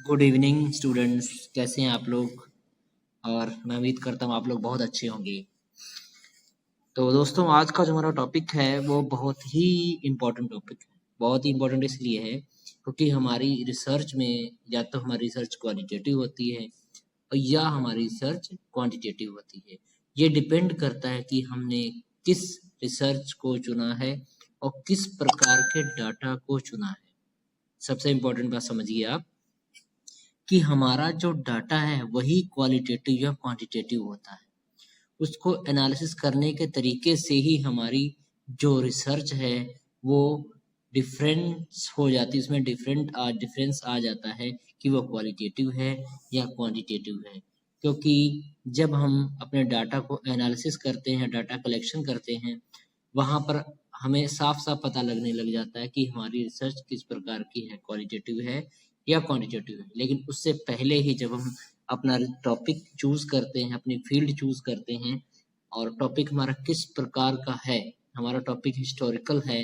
Good evening students, कैसे हैं आप लोग। और मैं उम्मीद करता हूँ आप लोग बहुत अच्छे होंगे। तो दोस्तों, आज का जो हमारा टॉपिक है वो बहुत ही इम्पोर्टेंट टॉपिक है। बहुत ही इम्पोर्टेंट इसलिए है क्योंकि हमारी रिसर्च में या तो हमारी रिसर्च क्वालिटेटिव होती है या हमारी रिसर्च क्वांटिटेटिव होती है। ये डिपेंड करता है कि हमने किस रिसर्च को चुना है और किस प्रकार के डाटा को चुना है। सबसे इम्पोर्टेंट बात समझिए आप कि हमारा जो डाटा है वही क्वालिटेटिव या क्वांटिटेटिव होता है। उसको एनालिसिस करने के तरीके से ही हमारी जो रिसर्च है वो डिफरेंस हो जाती है, उसमें डिफरेंस आ जाता है कि वो क्वालिटेटिव है या क्वांटिटेटिव है। क्योंकि जब हम अपने डाटा को एनालिसिस करते हैं, डाटा कलेक्शन करते हैं, वहाँ पर हमें साफ साफ पता लगने लग जाता है कि हमारी रिसर्च किस प्रकार की है, क्वालिटेटिव है या क्वांटिटेटिव है। लेकिन उससे पहले ही जब हम अपना टॉपिक चूज करते हैं, अपनी फील्ड चूज करते हैं और टॉपिक हमारा किस प्रकार का है, हमारा टॉपिक हिस्टोरिकल है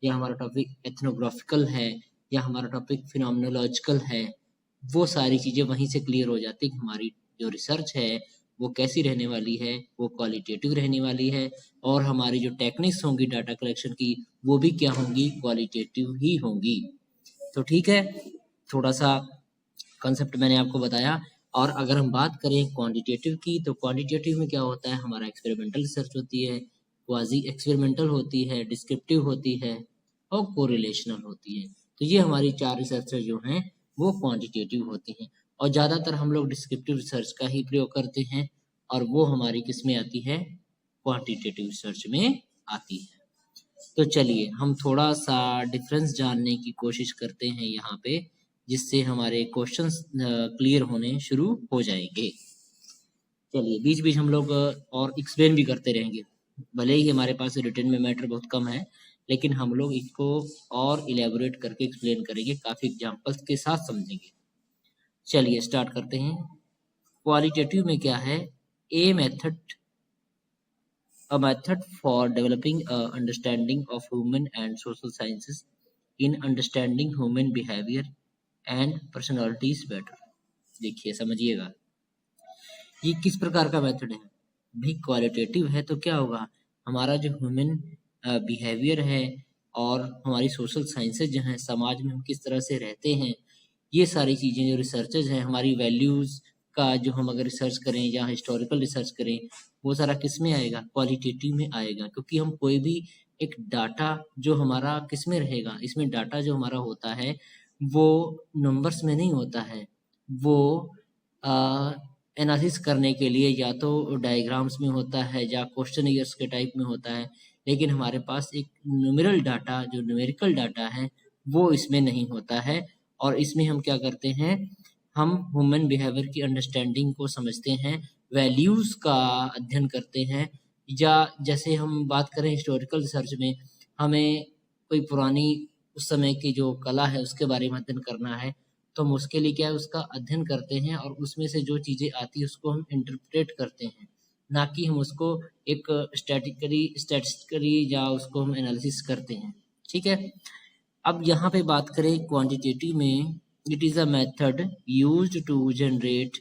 या हमारा टॉपिक एथनोग्राफिकल है या हमारा टॉपिक फिनोमिनोलॉजिकल है, वो सारी चीज़ें वहीं से क्लियर हो जाती है कि हमारी जो रिसर्च है वो कैसी रहने वाली है, वो क्वालिटेटिव रहने वाली है और हमारी जो टेक्निक्स होंगी डाटा कलेक्शन की वो भी क्या होंगी, क्वालिटेटिव ही होंगी। तो ठीक है, थोड़ा सा कंसेप्ट मैंने आपको बताया। और अगर हम बात करें क्वांटिटेटिव की, तो क्वांटिटेटिव में क्या होता है, हमारा एक्सपेरिमेंटल रिसर्च होती है, क्वाजी एक्सपेरिमेंटल होती है, डिस्क्रिप्टिव होती है और कोरिलेशनल होती है। तो ये हमारी चार रिसर्च जो हैं वो क्वांटिटेटिव होती हैं और ज़्यादातर हम लोग डिस्क्रिप्टिव रिसर्च का ही प्रयोग करते हैं और वो हमारी किस में आती है, क्वांटिटेटिव रिसर्च में आती है। तो चलिए हम थोड़ा सा डिफरेंस जानने की कोशिश करते हैं यहाँ पे, जिससे हमारे क्वेश्चंस क्लियर होने शुरू हो जाएंगे। चलिए बीच बीच हम लोग और एक्सप्लेन भी करते रहेंगे। भले ही हमारे पास रिटन में मैटर बहुत कम है, लेकिन हम लोग इसको और इलेबोरेट करके एक्सप्लेन करेंगे, काफ़ी एग्जांपल्स के साथ समझेंगे। चलिए स्टार्ट करते हैं। क्वालिटेटिव में क्या है, a method a method for developing a understanding of human and social sciences in understanding human behavior and personalities better। देखिए समझिएगा, ये किस प्रकार का मेथड है भाई, क्वालिटेटिव है। तो क्या होगा, हमारा जो ह्यूमन बिहेवियर है और हमारी सोशल साइंसेज जो हैं, समाज में हम किस तरह से रहते हैं, ये सारी चीज़ें जो रिसर्चेज हैं, हमारी वैल्यूज़ का जो हम अगर रिसर्च करें या हिस्टोरिकल रिसर्च करें, वो सारा किस में आएगा, क्वालिटेटिव में आएगा। क्योंकि हम कोई भी एक डाटा जो हमारा किस में रहेगा, इसमें डाटा जो हमारा होता है वो नंबर्स में नहीं होता है, वो एनालिसिस करने के लिए या तो डायग्राम्स में होता है या क्वेश्चनियर्स के टाइप में होता है। लेकिन हमारे पास एक न्यूमेरल डाटा, जो न्यूमेरिकल डाटा है, वो इसमें नहीं होता है। और इसमें हम क्या करते हैं, हम ह्यूमन बिहेवियर की अंडरस्टैंडिंग को समझते हैं, वैल्यूज़ का अध्ययन करते हैं। या जैसे हम बात करें हिस्टोरिकल रिसर्च में, हमें कोई पुरानी उस समय की जो कला है उसके बारे में अध्ययन करना है, तो हम उसके लिए क्या है, उसका अध्ययन करते हैं और उसमें से जो चीज़ें आती है उसको हम इंटरप्रेट करते हैं, ना कि हम उसको एक स्टैटिस्टिकली या उसको हम एनालिसिस करते हैं। ठीक है, अब यहाँ पे बात करें क्वांटिटेटिव में, it is a method used to generate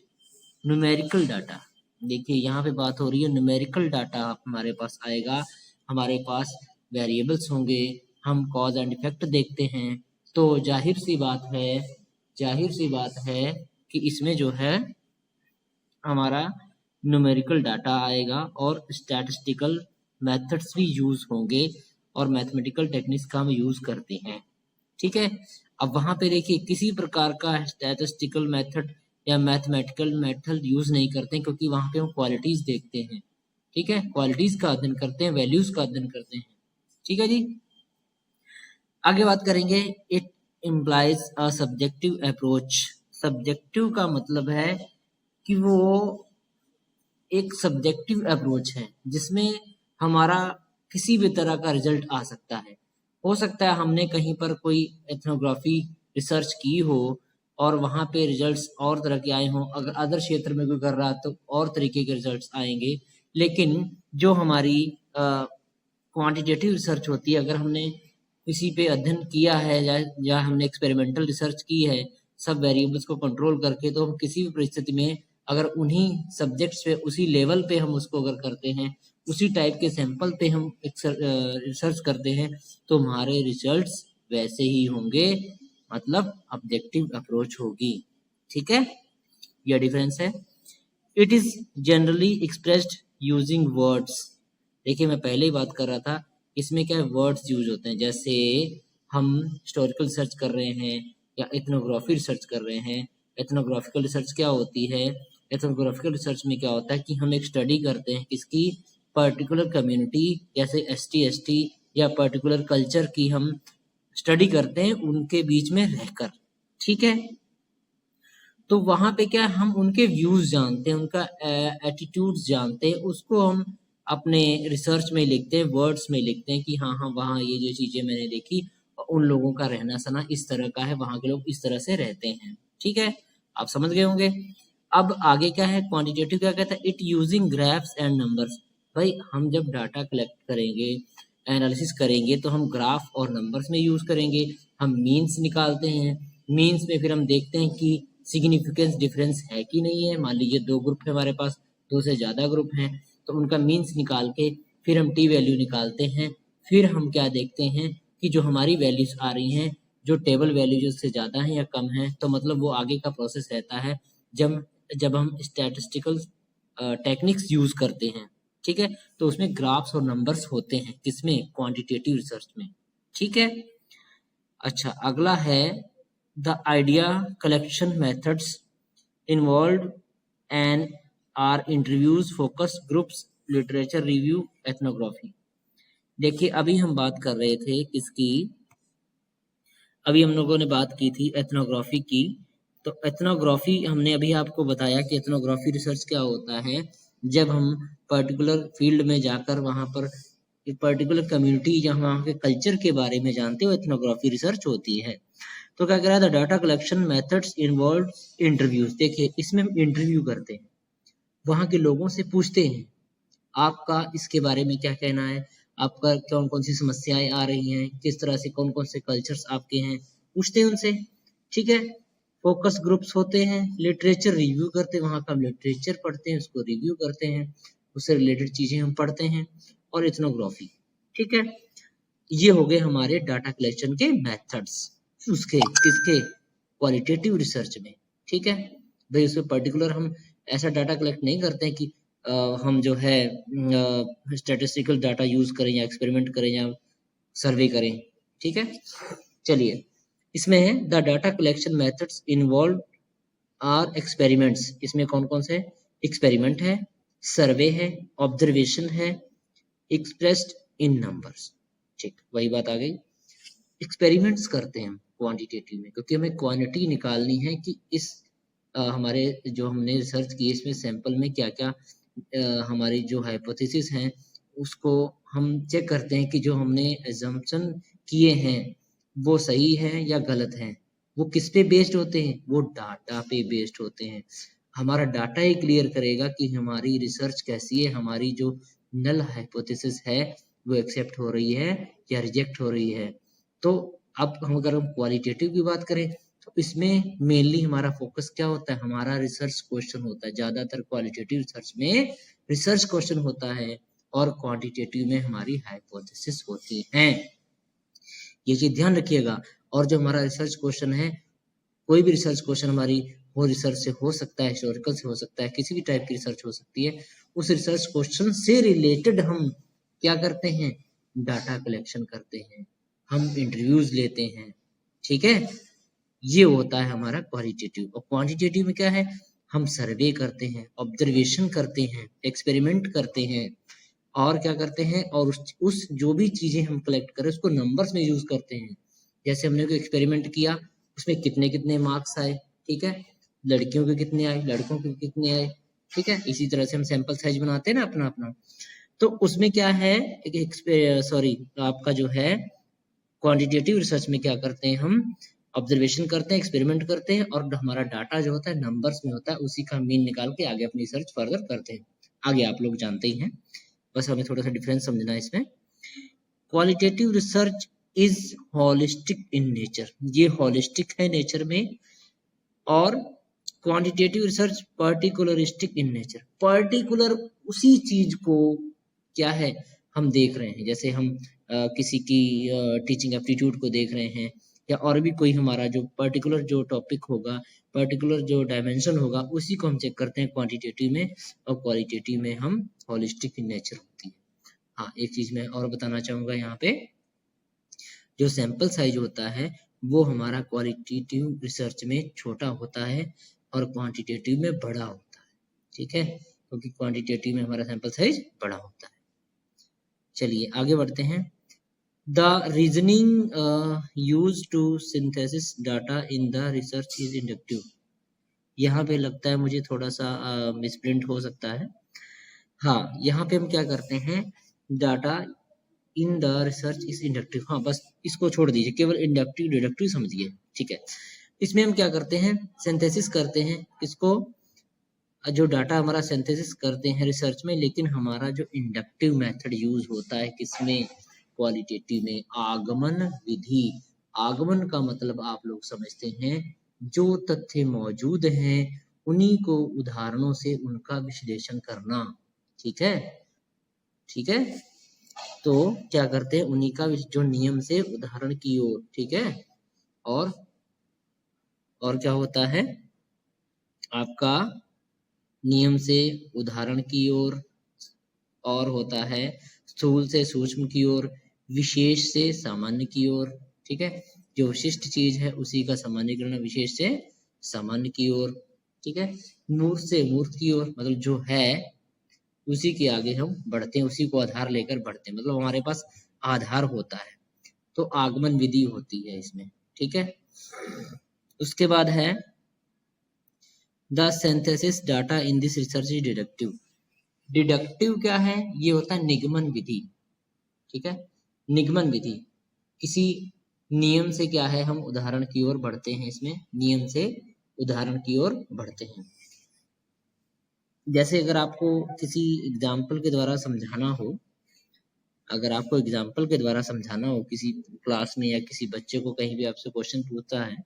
numerical data. देखिए यहाँ पे बात हो रही है न्यूमेरिकल डाटा हमारे पास आएगा, हमारे पास वेरिएबल्स होंगे, हम कॉज एंड इफेक्ट देखते हैं। तो जाहिर सी बात है कि इसमें जो है हमारा न्यूमेरिकल डाटा आएगा और स्टैटिस्टिकल मेथड्स भी यूज होंगे और मैथमेटिकल टेक्निक्स का हम यूज करते हैं। ठीक है, अब वहाँ पे देखिए किसी प्रकार का स्टैटिस्टिकल मेथड या मैथमेटिकल मेथड यूज नहीं करते हैं, क्योंकि वहाँ पे हम क्वालिटीज देखते हैं। ठीक है, क्वालिटीज का अध्ययन करते हैं, वैल्यूज का अध्ययन करते हैं। ठीक है जी, आगे बात करेंगे। It implies a subjective approach. Subjective का मतलब है कि वो एक सब्जेक्टिव अप्रोच है जिसमें हमारा किसी भी तरह का रिजल्ट आ सकता है। हो सकता है हमने कहीं पर कोई एथनोग्राफी रिसर्च की हो और वहाँ पे रिजल्ट्स और तरह के आए हों, अगर अदर क्षेत्र में कोई कर रहा तो और तरीके के रिजल्ट्स आएंगे। लेकिन जो हमारी क्वांटिटेटिव रिसर्च होती है, अगर हमने किसी पे अध्ययन किया है या हमने एक्सपेरिमेंटल रिसर्च की है, सब वेरिएबल्स को कंट्रोल करके, तो हम किसी भी परिस्थिति में अगर उन्हीं सब्जेक्ट्स पे उसी लेवल पे हम उसको अगर करते हैं, उसी टाइप के सैंपल पे हम रिसर्च करते हैं, तो हमारे रिजल्ट्स वैसे ही होंगे, मतलब ऑब्जेक्टिव अप्रोच होगी। ठीक है, यह डिफरेंस है। It is generally expressed using words. देखिए मैं पहले ही बात कर रहा था, इसमें क्या वर्ड्स यूज होते हैं, जैसे हम हिस्टोरिकल रिसर्च कर रहे हैं या एथनोग्राफी रिसर्च कर रहे हैं। एथनोग्राफिकल रिसर्च क्या होती है? एथनोग्राफिकल रिसर्च में क्या होता है कि हम एक स्टडी करते हैं किसकी, पर्टिकुलर कम्युनिटी, जैसे ST या पर्टिकुलर कल्चर की हम स्टडी करते हैं उनके बीच में रहकर। ठीक है, तो वहां पे क्या हम उनके व्यूज जानते हैं, उनका एटीट्यूड्स जानते हैं, उसको हम अपने रिसर्च में लिखते हैं, वर्ड्स में लिखते हैं कि हाँ हाँ वहाँ ये जो चीजें मैंने देखी, उन लोगों का रहना सहना इस तरह का है, वहाँ के लोग इस तरह से रहते हैं। ठीक है, आप समझ गए होंगे। अब आगे क्या है, क्वांटिटेटिव क्या कहता है, it using graphs and numbers. भाई हम जब डाटा कलेक्ट करेंगे, एनालिसिस करेंगे, तो हम ग्राफ और नंबर्स में यूज करेंगे। हम मीन्स निकालते हैं, मीन्स में फिर हम देखते हैं कि सिग्निफिकेंस डिफरेंस है कि नहीं है। मान लीजिए 2 ग्रुप है हमारे पास, 2 से ज़्यादा ग्रुप हैं, तो उनका मीन्स निकाल के फिर हम टी वैल्यू निकालते हैं। फिर हम क्या देखते हैं कि जो हमारी वैल्यूज आ रही हैं, जो टेबल वैल्यू उससे ज़्यादा है या कम है, तो मतलब वो आगे का प्रोसेस रहता है जब जब हम स्टैटिस्टिकल टेक्निक्स यूज करते हैं। ठीक है, तो उसमें ग्राफ्स और नंबर्स होते हैं, किसमें, क्वांटिटेटिव रिसर्च में। ठीक है, अच्छा अगला है the idea collection methods involved and are interviews, focus groups, literature review, ethnography। देखिए अभी हम बात कर रहे थे किसकी, अभी हम लोगों ने बात की थी एथनोग्राफी की। तो एथनोग्राफी हमने अभी आपको बताया कि एथनोग्राफी रिसर्च क्या होता है, जब हम पर्टिकुलर फील्ड में जाकर वहाँ पर एक पर्टिकुलर कम्युनिटी या वहाँ के कल्चर के बारे में जानते हो, एथनोग्राफी रिसर्च होती है। तो क्या कह रहा है, the data collection methods involve interviews. देखिए इसमें हम इंटरव्यू करते हैं, वहाँ के लोगों से पूछते हैं आपका इसके बारे में क्या कहना है, आपका कौन कौन सी समस्याएं आ रही हैं, किस तरह से कौन कौन से कल्चर्स आपके हैं, पूछते हैं उनसे। ठीक है, फोकस ग्रुप्स होते हैं, लिटरेचर रिव्यू करते हैं, वहाँ का हम लिटरेचर पढ़ते हैं, उसको रिव्यू करते हैं, उससे रिलेटेड चीजें हम पढ़ते हैं। और एथनोग्राफी, ठीक है, ये हो गए हमारे डाटा कलेक्शन के मेथड्स, उसके किसके, क्वालिटेटिव रिसर्च में। ठीक है भाई, उसमें पर्टिकुलर हम ऐसा डाटा कलेक्ट नहीं करते हैं कि हम जो है स्टैटिस्टिकल डाटा यूज करें या एक्सपेरिमेंट करें या सर्वे करें। ठीक है, चलिए इसमें है the data collection methods involve are experiments. इसमें कौन कौन से एक्सपेरिमेंट है, सर्वे है, ऑब्जर्वेशन है, एक्सप्रेस्ड इन नंबर्स। ठीक, वही बात आ गई, एक्सपेरिमेंट्स करते हैं हम क्वांटिटेटिव में, क्योंकि हमें क्वांटिटी निकालनी है कि इस हमारे जो हमने रिसर्च की इसमें सैंपल में क्या क्या हमारी जो हाइपोथेसिस हैं उसको हम चेक करते हैं कि जो हमने एजम्पशन किए हैं वो सही है या गलत हैं। वो किस पे बेस्ड होते हैं, वो डाटा पे बेस्ड होते हैं। हमारा डाटा ही क्लियर करेगा कि हमारी रिसर्च कैसी है, हमारी जो नल हाइपोथेसिस है वो एक्सेप्ट हो रही है या रिजेक्ट हो रही है। तो अब हम अगर हम क्वालिटेटिव की बात करें तो इसमें मेनली हमारा फोकस क्या होता है, हमारा रिसर्च क्वेश्चन होता है। ज्यादातर क्वालिटेटिव रिसर्च में रिसर्च क्वेश्चन होता है और क्वांटिटेटिव में हमारी हाइपोथेसिस होती हैं। ये चीज ध्यान रखिएगा। और जो हमारा रिसर्च क्वेश्चन है, कोई भी रिसर्च क्वेश्चन हमारी वो रिसर्च से हो सकता है, हिस्टोरिकल से हो सकता है, किसी भी टाइप की रिसर्च हो सकती है, उस रिसर्च क्वेश्चन से रिलेटेड हम क्या करते हैं, डाटा कलेक्शन करते हैं, हम इंटरव्यूज लेते हैं। ठीक है, ये होता है हमारा क्वालिटेटिव। और क्वांटिटेटिव में क्या है, हम सर्वे करते हैं, ऑब्जर्वेशन करते हैं, एक्सपेरिमेंट करते हैं, और क्या करते हैं, और उस जो भी चीजें हम कलेक्ट करें उसको नंबर्स में यूज करते हैं। जैसे हमने कोई एक्सपेरिमेंट किया, उसमें कितने कितने मार्क्स आए, ठीक है, लड़कियों के कितने आए, लड़कों के कितने आए। ठीक है, इसी तरह से हम सैंपल साइज बनाते हैं ना अपना अपना। तो उसमें क्या है, सॉरी आपका जो है क्वांटिटेटिव रिसर्च में क्या करते हैं, हम ऑब्जर्वेशन करते हैं, एक्सपेरिमेंट करते हैं, और हमारा डाटा जो होता है नंबर्स में होता है, उसी का मीन निकाल के आगे अपनी रिसर्च फर्दर करते हैं। आगे आप लोग जानते ही हैं, बस हमें थोड़ा सा डिफरेंस समझना है इसमें। Qualitative research is holistic in nature, ये होलिस्टिक है नेचर में, और quantitative research particularistic in nature, particular उसी चीज को क्या है हम देख रहे हैं, जैसे हम किसी की टीचिंग एप्टीट्यूड को देख रहे हैं, या और भी कोई हमारा जो पर्टिकुलर जो टॉपिक होगा, पर्टिकुलर जो डायमेंशन होगा, उसी को हम चेक करते हैं क्वांटिटेटिव में, और क्वालिटेटिव में हम होलिस्टिक इन नेचर होती है। हाँ, एक चीज मैं और बताना चाहूंगा यहाँ पे, जो सैंपल साइज होता है वो हमारा क्वालिटेटिव रिसर्च में छोटा होता है और क्वांटिटेटिव में बड़ा होता है, ठीक है, क्योंकि क्वांटिटेटिव में हमारा सैंपल साइज बड़ा होता है। चलिए आगे बढ़ते हैं। The reasoning use to synthesis data in the research is inductive. यहाँ पे लगता है मुझे थोड़ा सा मिसप्रिंट हो सकता है। हाँ, यहाँ पे हम क्या करते हैं, data in the research is inductive, हाँ बस इसको छोड़ दीजिए, केवल इंडक्टिव डिडक्टिव समझिए, ठीक है। इसमें हम क्या करते हैं, सिंथेसिस करते हैं, इसको जो डाटा हमारा सिंथेसिस करते हैं रिसर्च में, लेकिन हमारा जो इंडक्टिव मेथड यूज होता है किसमें, क्वालिटेटिव में, आगमन विधि। आगमन का मतलब आप लोग समझते हैं, जो तथ्य मौजूद हैं उन्हीं को उदाहरणों से उनका विश्लेषण करना, ठीक है, ठीक है। तो क्या करते हैं, उन्हीं का जो नियम से उदाहरण की ओर, ठीक है। और क्या होता है आपका, नियम से उदाहरण की ओर, और होता है स्थूल से सूक्ष्म की ओर, विशेष से सामान्य की ओर, ठीक है। जो विशिष्ट चीज है उसी का सामान्यीकरण विशेष से सामान्य की ओर, ठीक है। मूर्त से मूर्त की ओर, मतलब जो है उसी के आगे हम बढ़ते हैं, उसी को आधार लेकर बढ़ते हैं, मतलब हमारे पास आधार होता है, तो आगमन विधि होती है इसमें, ठीक है। उसके बाद है the synthesis data in this research is deductive. Deductive क्या है, ये होता है निगमन विधि, ठीक है। निगमन विधि, किसी नियम से क्या है हम उदाहरण की ओर बढ़ते हैं, इसमें नियम से उदाहरण की ओर बढ़ते हैं। जैसे अगर आपको किसी एग्जाम्पल के द्वारा समझाना हो, अगर आपको एग्जाम्पल के द्वारा समझाना हो किसी क्लास में, या किसी बच्चे को कहीं भी आपसे क्वेश्चन पूछता है,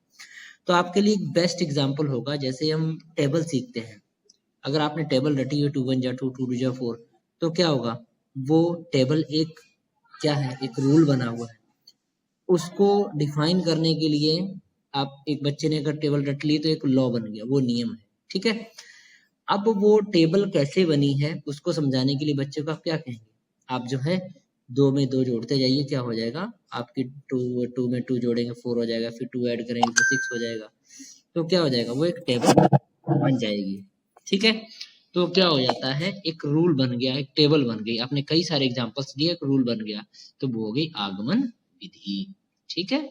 तो आपके लिए एक बेस्ट एग्जाम्पल होगा, जैसे हम टेबल सीखते हैं, अगर आपने टेबल रटी है 2 1 जा 2 2 जा 4, तो क्या होगा, वो टेबल एक क्या है, एक रूल बना हुआ है, उसको डिफाइन करने के लिए आप, एक बच्चे ने अगर टेबल रट ली तो एक लॉ बन गया, वो नियम है, ठीक है। अब वो टेबल कैसे बनी है उसको समझाने के लिए बच्चे को आप क्या कहेंगे, आप जो है 2 में 2 जोड़ते जाइए, क्या हो जाएगा आपकी 2 में 2 जोड़ेंगे 4 हो जाएगा, फिर 2 ऐड करेंगे तो 6 हो जाएगा, तो क्या हो जाएगा, वो एक टेबल बन जाएगी, ठीक है। तो क्या हो जाता है, एक रूल बन गया, एक टेबल बन गई, आपने कई सारे एग्जांपल्स दिए, एक रूल बन गया, तो वो हो गई आगमन विधि, ठीक है।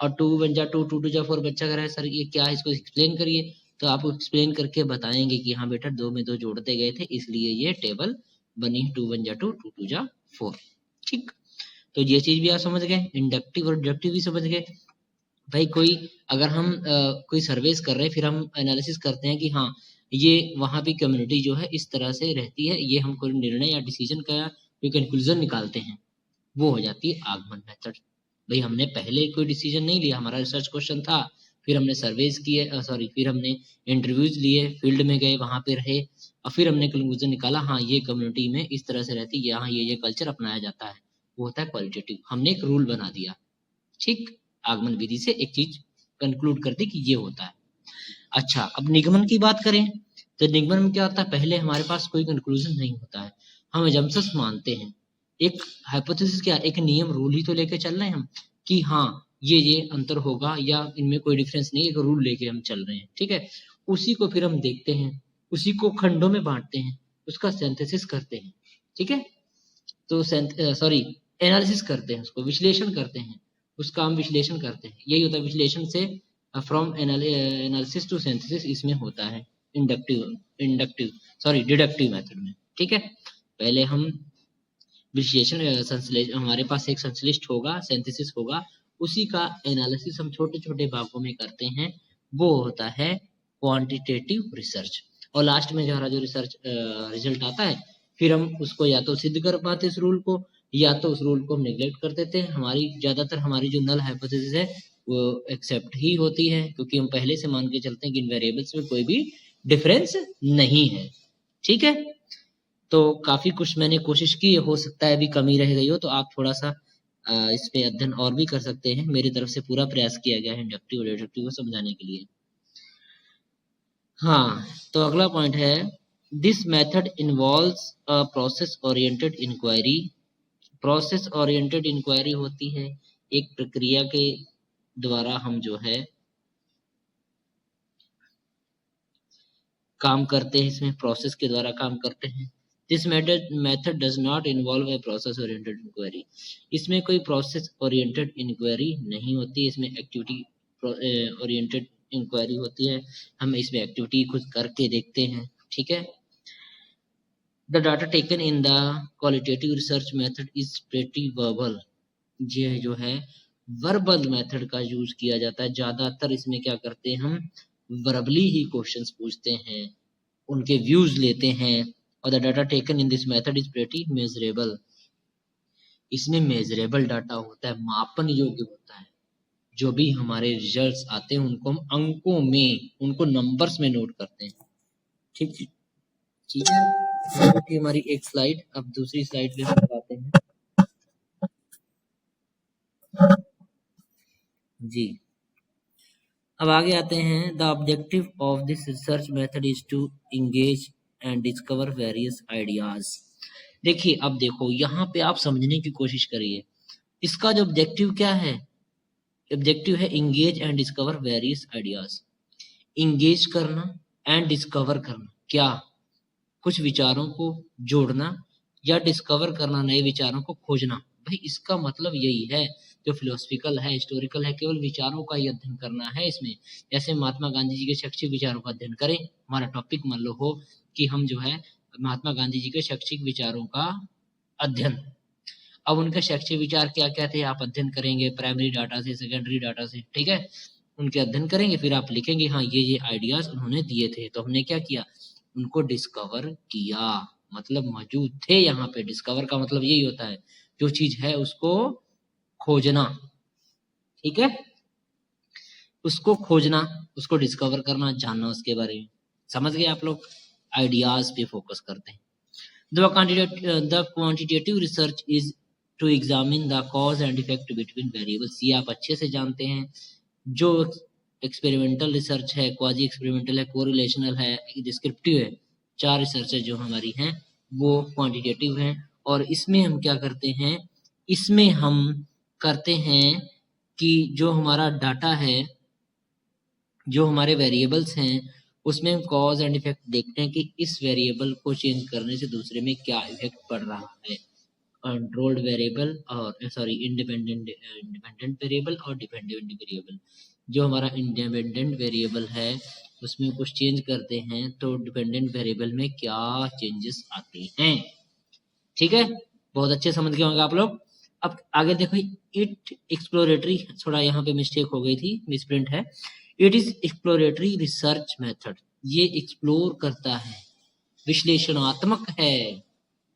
और 2 1 जा 2 2 2 जा 4, बच्चा कह रहा है सर ये क्या है, इसको एक्सप्लेन करिए, तो आप एक्सप्लेन करके बताएंगे कि हाँ बेटा 2 में 2 जोड़ते गए थे, इसलिए ये टेबल बनी 2 1 जा 2 2 2 जा 4, ठीक। तो ये चीज भी आप समझ गए, इंडक्टिव और डिडक्टिव भी समझ गए। भाई कोई अगर हम कोई सर्वेस कर रहे हैं, फिर हम एनालिसिस करते हैं कि हाँ ये वहाँ की कम्युनिटी जो है इस तरह से रहती है, ये हम कोई निर्णय या डिसीजन का कोई कंक्लूजन निकालते हैं, वो हो जाती है आगमन मेथड। भाई हमने पहले कोई डिसीजन नहीं लिया, हमारा रिसर्च क्वेश्चन था, फिर हमने सर्वेज किए, फिर हमने इंटरव्यूज लिए, फील्ड में गए, वहां पे रहे, और फिर हमने कंक्लूजन निकाला, हाँ ये कम्युनिटी में इस तरह से रहती है, यहाँ ये कल्चर अपनाया जाता है, वो होता है क्वालिटेटिव, हमने एक रूल बना दिया, ठीक। आगमन विधि से एक चीज कंक्लूड कर दी कि ये होता है। अच्छा, अब निगमन की बात करें, तो निगमन में क्या होता है, पहले हमारे पास कोई कंक्लूजन नहीं होता है, हम एजम्पशंस मानते हैं, एक हाइपोथेसिस क्या, एक नियम रूल ही तो लेके चल रहे हैं हम, कि हाँ ये अंतर होगा या इनमें कोई डिफरेंस नहीं, एक रूल लेके हम चल रहे हैं, ठीक है। उसी को फिर हम देखते हैं, उसी को खंडों में बांटते हैं, उसका सिंथेसिस करते हैं, ठीक है। तो एनालिसिस करते हैं, उसको विश्लेषण करते हैं, उसका हम विश्लेषण करते हैं, यही होता है विश्लेषण से, फ्रॉम एनालिसिस टू सिंथेसिस, इसमें होता है डिडक्टिव मेथड में, ठीक है। पहले हम विश्लेषण, हमारे पास एक संश्लिष्ट होगा, सिंथेसिस होगा, उसी का एनालिसिस हम छोटे छोटे भागों में करते हैं, वो होता है क्वांटिटेटिव रिसर्च। और लास्ट में जो रिसर्च रिजल्ट आता है, फिर हम उसको या तो सिद्ध कर पाते इस रूल को, या तो उस रूल को हम निगलेक्ट कर देते हैं, हमारी ज्यादातर हमारी जो नल हाइपोथेसिस है वो एक्सेप्ट ही होती है, क्योंकि हम पहले से मान के चलते हैं कि इन वेरिएबल्स में कोई भी डिफरेंस नहीं है। ठीक है, तो काफी कुछ मैंने कोशिश की, हो सकता है अभी कमी रह गई हो, तो आप थोड़ा सा इस पे अध्ययन और भी कर सकते हैं। मेरी तरफ से पूरा प्रयास किया गया है इंडक्टिव और डिडक्टिव को समझाने के लिए। हाँ, तो अगला पॉइंट है, this method involves a process oriented inquiry. Process oriented inquiry होती है एक प्रक्रिया के द्वारा हम जो है काम करते हैं, इसमें प्रोसेस के द्वारा काम करते हैं। This method does not involve a process oriented inquiry. इसमें कोई प्रोसेस ओरिएंटेड इंक्वायरी नहीं होती, इसमें एक्टिविटी ओरिएंटेड इंक्वायरी होती है। हम इसमें एक्टिविटी खुद करके देखते हैं। ठीक है, the data taken in the qualitative research method is pretty verbal. ये जो है वर्बल मेथड का यूज किया जाता है ज्यादातर। इसमें क्या करते हैं, हम वर्बली ही क्वेश्चंस पूछते हैं, उनके व्यूज लेते हैं। और the data taken in this method is pretty measurable. इसमें मेजरेबल डाटा होता है, मापन योग्य होता है। जो भी हमारे रिजल्ट्स आते हैं उनको हम अंकों में, उनको नंबर्स में नोट करते हैं। ठीक ठीक है, हमारी एक स्लाइड, अब दूसरी स्लाइड पे हम आते हैं जी। अब आगे आते हैं, the objective of this research method is to engage and discover various ideas. देखिए, अब देखो यहाँ पे आप समझने की कोशिश करिए, इसका जो ऑब्जेक्टिव क्या है, ऑब्जेक्टिव है engage and discover various ideas. Engage करना एंड डिस्कवर करना, क्या कुछ विचारों को जोड़ना या डिस्कवर करना, नए विचारों को खोजना। भाई इसका मतलब यही है, जो फिलोसफिकल है, हिस्टोरिकल है, केवल विचारों का ही अध्ययन करना है इसमें। जैसे महात्मा गांधी जी के शैक्षिक विचारों का अध्ययन करें, हमारा टॉपिक मान लो हो कि हम जो है महात्मा गांधी जी के शैक्षिक विचारों का अध्ययन। अब उनके शैक्षिक विचार क्या क्या थे, आप अध्ययन करेंगे प्राइमरी डाटा से, सेकेंडरी डाटा से। ठीक है, उनके अध्ययन करेंगे, फिर आप लिखेंगे हाँ ये आइडियाज उन्होंने दिए थे, तो हमने क्या किया, उनको डिस्कवर किया। मतलब मौजूद थे यहाँ पे। डिस्कवर का मतलब यही होता है, जो चीज है उसको खोजना। ठीक है, उसको खोजना, उसको डिस्कवर करना, जानना उसके बारे में। समझ गए आप लोग? आइडियाज पे फोकस करते हैं। The quantitative research is to examine the cause and effect between variables. ये आप अच्छे से जानते हैं। जो एक्सपेरिमेंटल रिसर्च है, क्वाजी एक्सपेरिमेंटल है, कोरिलेशनल है, डिस्क्रिप्टिव है, चार रिसर्च जो हमारी हैं वो क्वांटिटेटिव हैं। और इसमें हम क्या करते हैं, इसमें हम करते हैं कि जो हमारा डाटा है, जो हमारे वेरिएबल्स हैं, उसमें हम कॉज एंड इफेक्ट देखते हैं कि इस वेरिएबल को चेंज करने से दूसरे में क्या इफेक्ट पड़ रहा है। कंट्रोल्ड वेरिएबल और सॉरी इंडिपेंडेंट वेरिएबल और डिपेंडेंट वेरिएबल। जो हमारा इंडिपेंडेंट वेरिएबल है उसमें कुछ चेंज करते हैं तो डिपेंडेंट वेरिएबल में क्या चेंजेस आते हैं। ठीक है, बहुत अच्छे समझ गए होंगे आप लोग। अब आगे देखो, इट एक्सप्लोरेटरी, थोड़ा यहाँ पे मिस्टेक हो गई थी, मिसप्रिंट है। It is exploratory research method. ये एक्सप्लोर करता है, विश्लेषणात्मक है।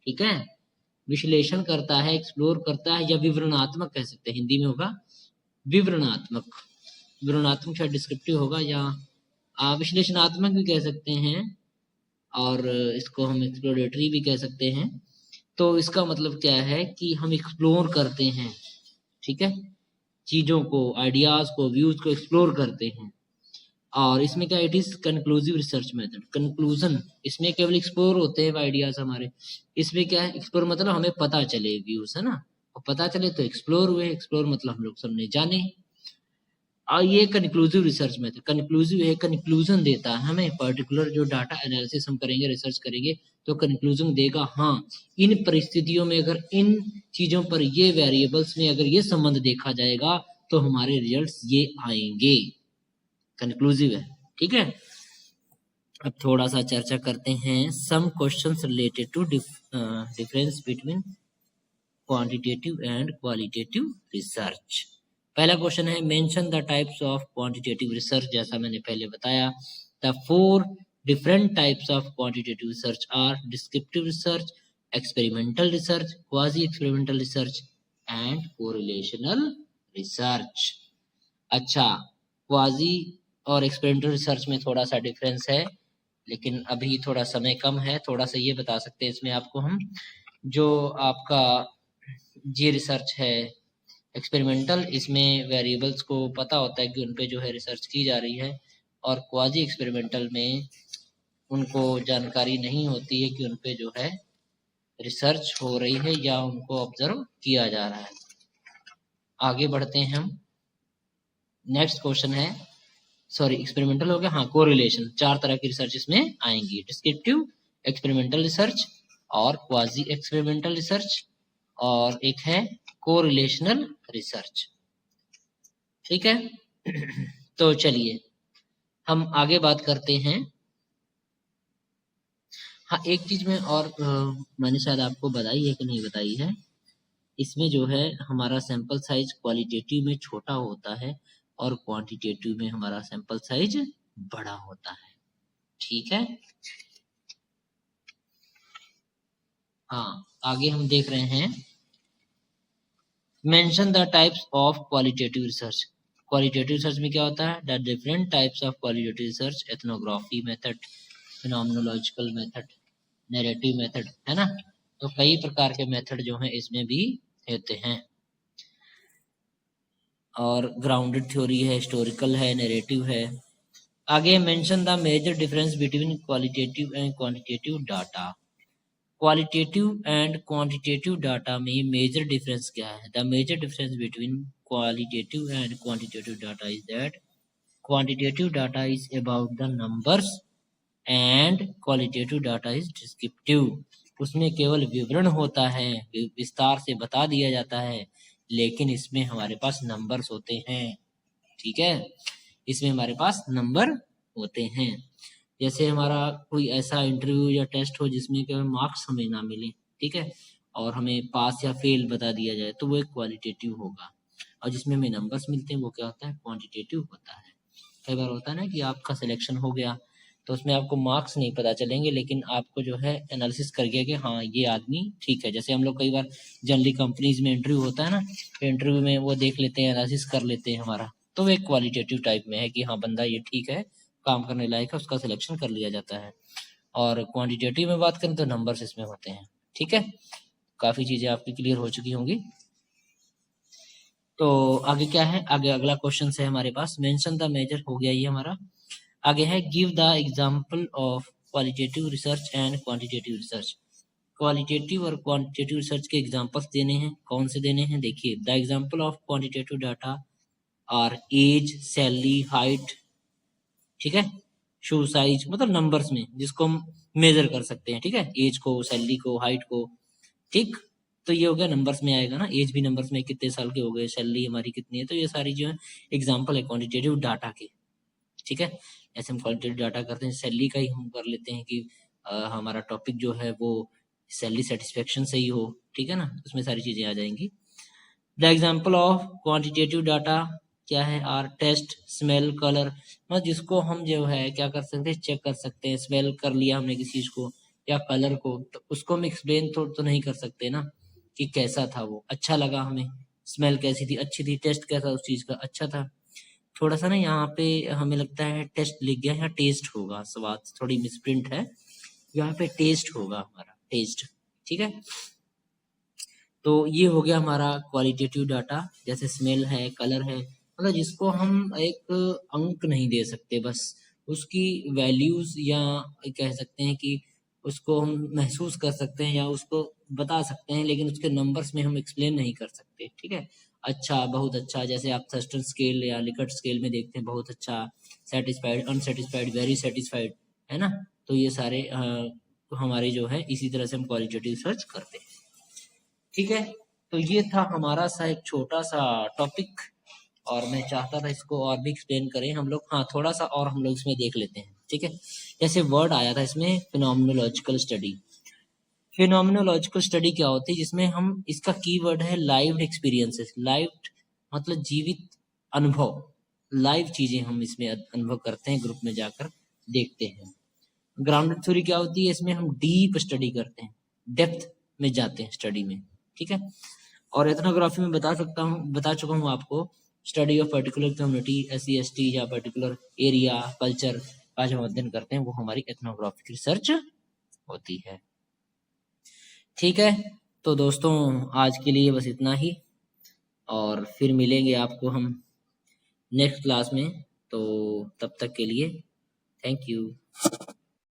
ठीक है, विश्लेषण करता है, एक्सप्लोर करता है, या विवरणात्मक कह सकते हैं, हिंदी में होगा विवरणात्मक। विवरणात्मक शायद डिस्क्रिप्टिव होगा, या विश्लेषणात्मक भी कह सकते हैं, और इसको हम एक्सप्लोरेटरी भी कह सकते हैं। तो इसका मतलब क्या है कि हम एक्सप्लोर करते हैं। ठीक है, चीजों को, आइडियाज को, व्यूज को एक्सप्लोर करते हैं। और इसमें क्या, it is conclusive research method. Conclusion, इसमें केवल एक्सप्लोर होते हैं आइडियाज हमारे। इसमें क्या है, एक्सप्लोर मतलब हमें पता चले, व्यूज है ना, और पता चले तो एक्सप्लोर हुए। एक्सप्लोर मतलब हम लोग सबने जाने। और ये कंक्लूसिव रिसर्च मेथड, कंक्लूसिव है, कंक्लूजन देता है हमें। पर्टिकुलर जो डाटा एनालिसिस हम करेंगे, रिसर्च करेंगे, तो कंक्लूजन देगा, हाँ इन परिस्थितियों में अगर इन चीजों पर, ये वेरिएबल्स में अगर ये संबंध देखा जाएगा तो हमारे रिजल्ट्स ये आएंगे। कंक्लूसिव है। ठीक है, अब थोड़ा सा चर्चा करते हैं, some questions related to difference between quantitative and qualitative research. पहला क्वेश्चन है, mention the types of quantitative research. जैसा मैंने पहले बताया, the 4 different types of quantitative research are descriptive research, experimental research, quasi experimental research and correlational research. अच्छा, quasi और experimental research में थोड़ा सा डिफरेंस है, लेकिन अभी थोड़ा समय कम है। थोड़ा सा ये बता सकते हैं इसमें आपको हम, जो आपका ये रिसर्च है एक्सपेरिमेंटल, इसमें वेरिएबल्स को पता होता है कि उन पे जो है रिसर्च की जा रही है, और क्वाजी एक्सपेरिमेंटल में उनको जानकारी नहीं होती है कि उन पे जो है रिसर्च हो रही है या उनको ऑब्जर्व किया जा रहा है। आगे बढ़ते हैं हम। नेक्स्ट क्वेश्चन है, सॉरी एक्सपेरिमेंटल हो गया, हाँ कोरिलेशन। 4 तरह की रिसर्च इसमें आएंगी, डिस्क्रिप्टिव, एक्सपेरिमेंटल रिसर्च और क्वाजी एक्सपेरिमेंटल रिसर्च, और एक है कोरिलेशनल रिसर्च। ठीक है तो चलिए हम आगे बात करते हैं। हाँ, एक चीज में और मैंने शायद आपको बताई है कि नहीं बताई है, इसमें जो है हमारा सैंपल साइज क्वालिटेटिव में छोटा होता है और क्वांटिटेटिव में हमारा सैंपल साइज बड़ा होता है। ठीक है, हाँ आगे हम देख रहे हैं, mention the types of qualitative research. Qualitative research में क्या होता है, the different types of qualitative research, ethnography method, phenomenological method, narrative method, है ना। तो कई प्रकार के मेथड जो हैं इसमें भी होते हैं, और ग्राउंडेड थ्योरी है, हिस्टोरिकल है, नैरेटिव है। आगे mention the major difference between qualitative and quantitative data. Qualitative and quantitative data में मेजर डिफरेंस क्या है, the major difference between qualitative and quantitative data is that quantitative data is about the numbers and qualitative data is descriptive। उसमें केवल विवरण होता है, विस्तार से बता दिया जाता है, लेकिन इसमें हमारे पास नंबर्स होते हैं। ठीक है, इसमें हमारे पास नंबर होते हैं। जैसे हमारा कोई ऐसा इंटरव्यू या टेस्ट हो जिसमें केवल मार्क्स हमें ना मिले, ठीक है, और हमें पास या फेल बता दिया जाए, तो वो एक क्वालिटेटिव होगा। और जिसमें हमें नंबर्स मिलते हैं वो क्या होता है, क्वांटिटेटिव होता है। कई बार होता है ना कि आपका सिलेक्शन हो गया तो उसमें आपको मार्क्स नहीं पता चलेंगे, लेकिन आपको जो है एनालिसिस कर गया कि हाँ ये आदमी ठीक है। जैसे हम लोग कई बार जनरली कंपनीज में इंटरव्यू होता है ना, तो इंटरव्यू में वो देख लेते हैं, एनालिसिस कर लेते हैं हमारा, तो वो एक क्वालिटेटिव टाइप में है कि हाँ बंदा ये ठीक है, काम करने लायक है, उसका सिलेक्शन कर लिया जाता है। और क्वांटिटेटिव में बात करें तो नंबर्स इसमें होते हैं। ठीक है, काफी चीजें आपकी क्लियर हो चुकी होंगी। तो आगे क्या है, आगे अगला क्वेश्चन है हमारे पास, मेंशन द मेजर हो गया ये हमारा। आगे है give the example of qualitative research and quantitative research. Qualitative और क्वांटिटेटिव रिसर्च के एग्जांपल्स देने हैं, कौन से देने हैं, देखिए the example of quantitative data are age, salary, height, ठीक है, शू साइज, मतलब नंबर्स में जिसको हम मेजर कर सकते हैं। ठीक है, एज को, सैलरी को, हाइट को, ठीक। तो ये हो गया नंबर्स में आएगा ना, एज भी नंबर्स में, कितने साल के हो गए, सैलरी हमारी कितनी है, तो ये सारी जो है एग्जांपल है क्वांटिटेटिव डाटा के। ठीक है, ऐसे हम क्वालिटेटिव डाटा करते हैं, सैलरी का ही हम कर लेते हैं कि हमारा टॉपिक जो है वो सैलरी सेटिस्फेक्शन से ही हो। ठीक है ना, उसमें सारी चीजें आ जाएंगी। The example of quantitative data क्या है, आर टेस्ट, स्मेल, कलर, मतलब जिसको हम जो है क्या कर सकते हैं, चेक कर सकते हैं। स्मेल कर लिया हमने किसी चीज को या कलर को, तो उसको हम एक्सप्लेन तो नहीं कर सकते ना कि कैसा था वो, अच्छा लगा हमें, स्मेल कैसी थी, अच्छी थी, टेस्ट कैसा उस चीज का, अच्छा था। थोड़ा सा ना यहाँ पे हमें लगता है टेस्ट लिख गया, यहाँ टेस्ट होगा, स्वाद थोड़ी मिसप्रिंट है, यहाँ पे टेस्ट होगा हमारा, टेस्ट। ठीक है, तो ये हो गया हमारा क्वालिटेटिव डाटा, जैसे स्मेल है, कलर है, मतलब जिसको हम एक अंक नहीं दे सकते, बस उसकी वैल्यूज, या कह सकते हैं कि उसको हम महसूस कर सकते हैं या उसको बता सकते हैं, लेकिन उसके नंबर्स में हम एक्सप्लेन नहीं कर सकते। ठीक है, अच्छा, बहुत अच्छा, जैसे आप थर्स्टन स्केल या लिकर्ट स्केल में देखते हैं, बहुत अच्छा, सेटिस्फाइड, अनसेटिस्फाइड, वेरी सेटिस्फाइड, है ना। तो ये सारे हमारे जो है इसी तरह से हम क्वालिटेटिव सर्च करते हैं। ठीक है, तो ये था हमारा सा एक छोटा सा टॉपिक, और मैं चाहता था इसको और भी एक्सप्लेन करें हम लोग। हाँ, थोड़ा सा और हम लोग इसमें देख लेते हैं। ठीक है, जैसे वर्ड आया था इसमें फिनोमिनोलॉजिकल स्टडी। फिनोमिनोलॉजिकल स्टडी क्या होती है, जिसमें हम, इसका कीवर्ड है लाइव एक्सपीरियंसेस। लाइव मतलब जीवित अनुभव, लाइव चीजें हम इसमें अनुभव करते हैं, ग्रुप में जाकर देखते हैं। ग्राउंडेड थ्योरी क्या होती है, इसमें हम डीप स्टडी करते हैं, डेप्थ में जाते हैं स्टडी में। ठीक है, और एथनोग्राफी में बता चुका हूँ आपको study of particular community SC ST या पर्टिकुलर एरिया कल्चर का जो हम अध्ययन करते हैं वो हमारी एथनोग्राफिक रिसर्च होती है। ठीक है, तो दोस्तों आज के लिए बस इतना ही, और फिर मिलेंगे आपको हम नेक्स्ट क्लास में। तो तब तक के लिए थैंक यू।